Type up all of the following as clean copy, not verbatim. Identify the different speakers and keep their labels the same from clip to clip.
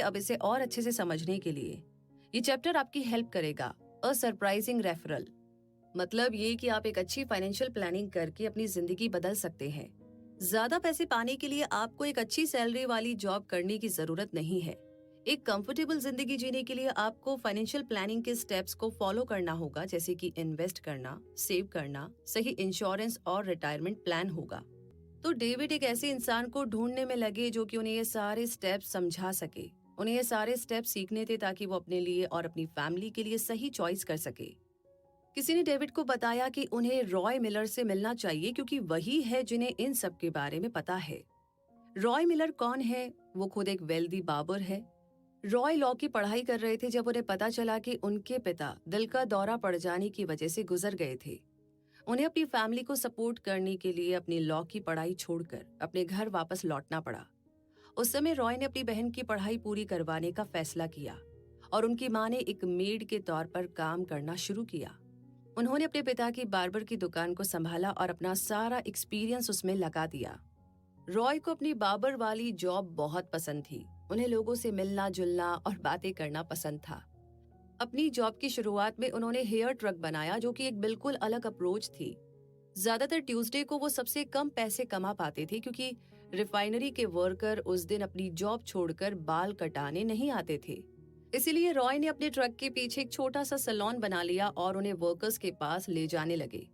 Speaker 1: अब इसे और अच्छे से समझने के लिए ये चैप्टर आपकी हेल्प करेगा। अ सरप्राइजिंग रेफरल मतलब ये कि आप एक अच्छी फाइनेंशियल प्लानिंग करके अपनी जिंदगी बदल सकते हैं। ज्यादा पैसे पाने के लिए आपको एक अच्छी सैलरी वाली जॉब करने की जरूरत नहीं है। एक कंफर्टेबल जिंदगी जीने के लिए आपको फाइनेंशियल प्लानिंग के स्टेप्स को फॉलो करना होगा, जैसे कि इन्वेस्ट करना, सेव करना, सही इंश्योरेंस और रिटायरमेंट प्लान होगा। तो डेविड एक ऐसे इंसान को ढूंढने में लगे जो कि उन्हें ये सारे स्टेप्स समझा सके। उन्हें ये सारे स्टेप्स सीखने थे ताकि वो अपने लिए और अपनी फैमिली के लिए सही चॉइस कर सके। किसी ने डेविड को बताया कि उन्हें रॉय मिलर से मिलना चाहिए क्योंकि वही है जिन्हें इन सब के बारे में पता है। रॉय मिलर कौन है? वो खुद एक वेल्दी बार्बर है। रॉय लॉ की पढ़ाई कर रहे थे जब उन्हें पता चला कि उनके पिता दिल का दौरा पड़ जाने की वजह से गुजर गए थे। उन्हें अपनी फैमिली को सपोर्ट करने के लिए अपनी लॉ की पढ़ाई छोड़कर अपने घर वापस लौटना पड़ा। उस समय रॉय ने अपनी बहन की पढ़ाई पूरी करवाने का फैसला किया और उनकी मां ने एक मेड के तौर पर काम करना शुरू किया। उन्होंने अपने पिता की बार्बर की दुकान को संभाला और अपना सारा एक्सपीरियंस उसमें लगा दिया। रॉय को अपनी बार्बर वाली जॉब बहुत पसंद थी। उन्हें लोगों से मिलना जुलना और बातें करना पसंद था। अपनी जॉब की शुरुआत में उन्होंने हेयर ट्रक बनाया, जो कि एक बिल्कुल अलग अप्रोच थी। ज्यादातर ट्यूसडे को वो सबसे कम पैसे कमा पाते थे क्योंकि रिफाइनरी के वर्कर उस दिन अपनी जॉब छोड़कर बाल कटाने नहीं आते थे। इसीलिए रॉय ने अपने ट्रक के पीछे एक छोटा सा सैलून बना लिया और उन्हें वर्कर्स के पास ले जाने लगे।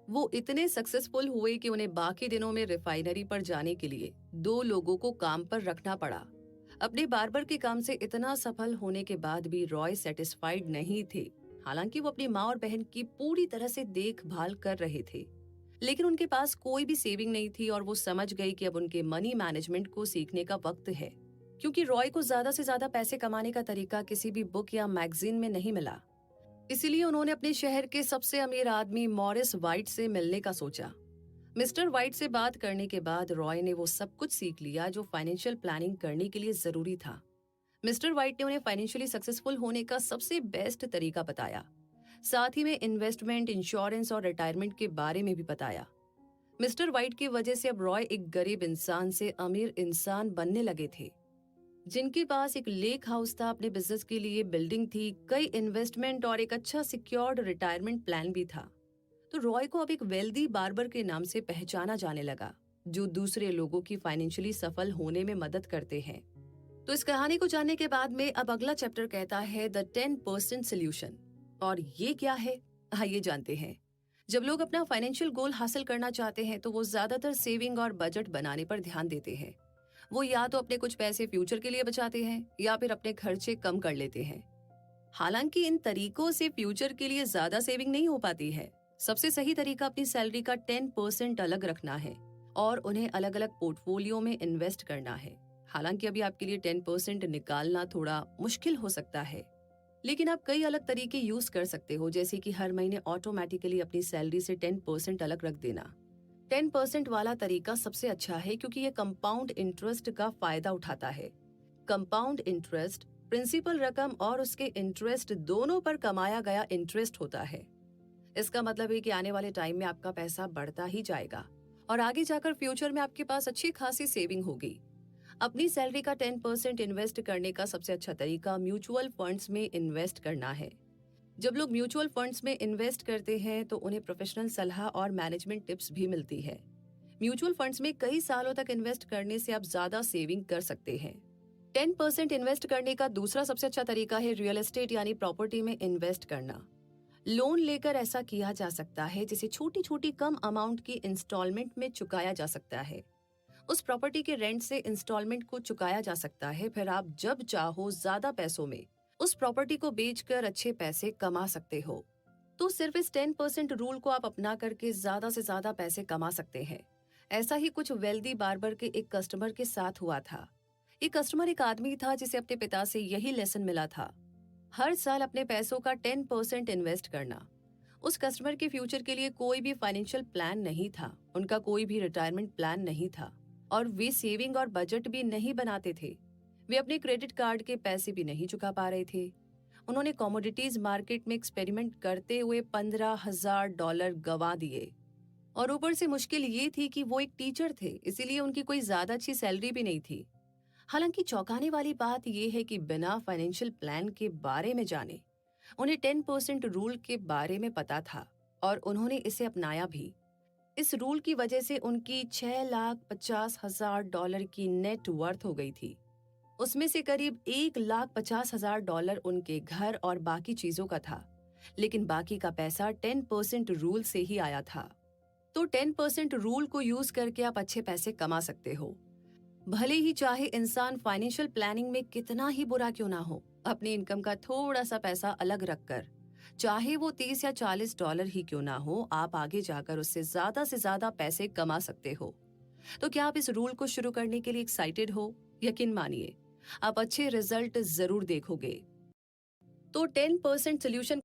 Speaker 1: वो इतने सक्सेसफुल हुए कि उन्हें बाकी दिनों में रिफाइनरी पर जाने के लिए 2 लोगों को काम पर रखना पड़ा। अपने बार्बर के काम से इतना सफल होने के बाद भी रॉय सेटिस्फाइड नहीं थे। हालांकि वो अपनी माँ और बहन की पूरी तरह से देखभाल कर रहे थे, लेकिन उनके पास कोई भी सेविंग नहीं थी और वो समझ गई कि अब उनके मनी मैनेजमेंट को सीखने का वक्त है, क्योंकि रॉय को ज्यादा से ज्यादा पैसे कमाने का तरीका किसी भी बुक या मैगजीन में नहीं मिला। इसीलिए उन्होंने अपने शहर के सबसे अमीर आदमी मॉरिस वाइट से मिलने का सोचा। मिस्टर वाइट से बात करने के बाद रॉय ने वो सब कुछ सीख लिया जो फाइनेंशियल प्लानिंग करने के लिए जरूरी था। मिस्टर वाइट ने उन्हें फाइनेंशियली सक्सेसफुल होने का सबसे बेस्ट तरीका बताया। साथ ही में इन्वेस्टमेंट, इंश्योरेंस और रिटायरमेंट के बारे में भी बताया। मिस्टर वाइट की वजह से अब रॉय एक गरीब इंसान से अमीर इंसान बनने लगे थे, जिनके पास एक लेक हाउस था, अपने बिजनेस के लिए बिल्डिंग थी, कई इन्वेस्टमेंट और एक अच्छा सिक्योर्ड रिटायरमेंट प्लान भी था। तो रॉय को अब एक वेल्दी बार्बर के नाम से पहचाना जाने लगा, जो दूसरे लोगों की फाइनेंशियली सफल होने में मदद करते हैं। तो इस कहानी को जानने के बाद में अब अगला चैप्टर कहता है द 10% सोल्यूशन। और ये क्या है, आइए जानते हैं। जब लोग अपना फाइनेंशियल गोल हासिल करना चाहते हैं तो वो ज्यादातर सेविंग और बजट बनाने पर ध्यान देते हैं। वो या तो अपने कुछ पैसे फ्यूचर के लिए बचाते हैं या फिर अपने खर्चे कम कर लेते हैं। हालांकि इन तरीकों से फ्यूचर के लिए ज्यादा सेविंग नहीं हो पाती है। सबसे सही तरीका अपनी सैलरी का 10% अलग रखना है और उन्हें अलग अलग पोर्टफोलियो में इन्वेस्ट करना है। हालांकि अभी आपके लिए 10% निकालना थोड़ा मुश्किल हो सकता है, लेकिन आप कई अलग तरीके यूज कर सकते हो, जैसे कि हर महीने ऑटोमेटिकली अपनी सैलरी से 10% अलग रख देना। 10% वाला तरीका सबसे अच्छा है क्योंकि ये कंपाउंड इंटरेस्ट का फायदा उठाता है। कंपाउंड इंटरेस्ट प्रिंसिपल रकम और उसके इंटरेस्ट दोनों पर कमाया गया इंटरेस्ट होता है। इसका मतलब है कि आने वाले टाइम में आपका पैसा बढ़ता ही जाएगा और आगे जाकर फ्यूचर में आपके पास अच्छी खासी सेविंग होगी। अपनी सैलरी का 10% इन्वेस्ट करने का सबसे अच्छा तरीका म्यूचुअल फंड्स में इन्वेस्ट करना है। जब लोग म्यूचुअल फंड्स में इन्वेस्ट करते हैं तो उन्हें प्रोफेशनल सलाह और मैनेजमेंट टिप्स भी मिलती है। म्यूचुअल फंड्स में कई सालों तक इन्वेस्ट करने से आप ज्यादा सेविंग कर सकते हैं। 10% इन्वेस्ट करने का दूसरा सबसे अच्छा तरीका है रियल एस्टेट यानी प्रॉपर्टी में इन्वेस्ट करना। लोन लेकर ऐसा किया जा सकता है जिसे छोटी छोटी कम अमाउंट की इंस्टॉलमेंट में चुकाया जा सकता है। उस प्रॉपर्टी के रेंट से इंस्टॉलमेंट को चुकाया जा सकता है। फिर आप जब चाहो ज्यादा पैसों में उस प्रॉपर्टी को बेचकर अच्छे पैसे कमा सकते हो। तो सिर्फ इस 10% रूल को आप अपना करके ज्यादा से ज्यादा पैसे कमा सकते हैं। ऐसा ही कुछ वेल्दी बार्बर के एक कस्टमर के साथ हुआ था। ये कस्टमर एक आदमी था जिसे अपने पिता से यही लेसन मिला था, हर साल अपने पैसों का 10% इन्वेस्ट करना। उस कस्टमर के फ्यूचर के लिए कोई भी फाइनेंशियल प्लान नहीं था, उनका कोई भी रिटायरमेंट प्लान नहीं था और वे सेविंग और बजट भी नहीं बनाते थे। वे अपने क्रेडिट कार्ड के पैसे भी नहीं चुका पा रहे थे। उन्होंने कमोडिटीज मार्केट में एक्सपेरिमेंट करते हुए $15,000 गंवा दिए और ऊपर से मुश्किल ये थी कि वो एक टीचर थे, इसीलिए उनकी कोई ज्यादा अच्छी सैलरी भी नहीं थी। हालांकि चौंकाने वाली बात यह है कि बिना फाइनेंशियल प्लान के बारे में जाने उन्हें 10% रूल के बारे में पता था और उन्होंने इसे अपनाया भी। इस रूल की वजह से उनकी $6,50,000 की नेट वर्थ हो गई थी। उसमें से करीब $1,50,000 उनके घर और बाकी चीजों का था, लेकिन बाकी का पैसा 10% रूल से ही आया था। तो 10% रूल को यूज करके आप अच्छे पैसे कमा सकते हो। भले ही चाहे इंसान फाइनेंशियल प्लानिंग में कितना ही बुरा क्यों ना हो, अपनी इनकम का थोड़ा सा पैसा अलग रखकर, चाहे वो 30 या $40 ही क्यों ना हो, आप आगे जाकर उससे से ज्यादा पैसे कमा सकते हो। तो क्या आप इस रूल को शुरू करने के लिए एक्साइटेड हो? यकीन मानिए, आप अच्छे रिजल्ट जरूर देखोगे। तो 10% सोल्यूशन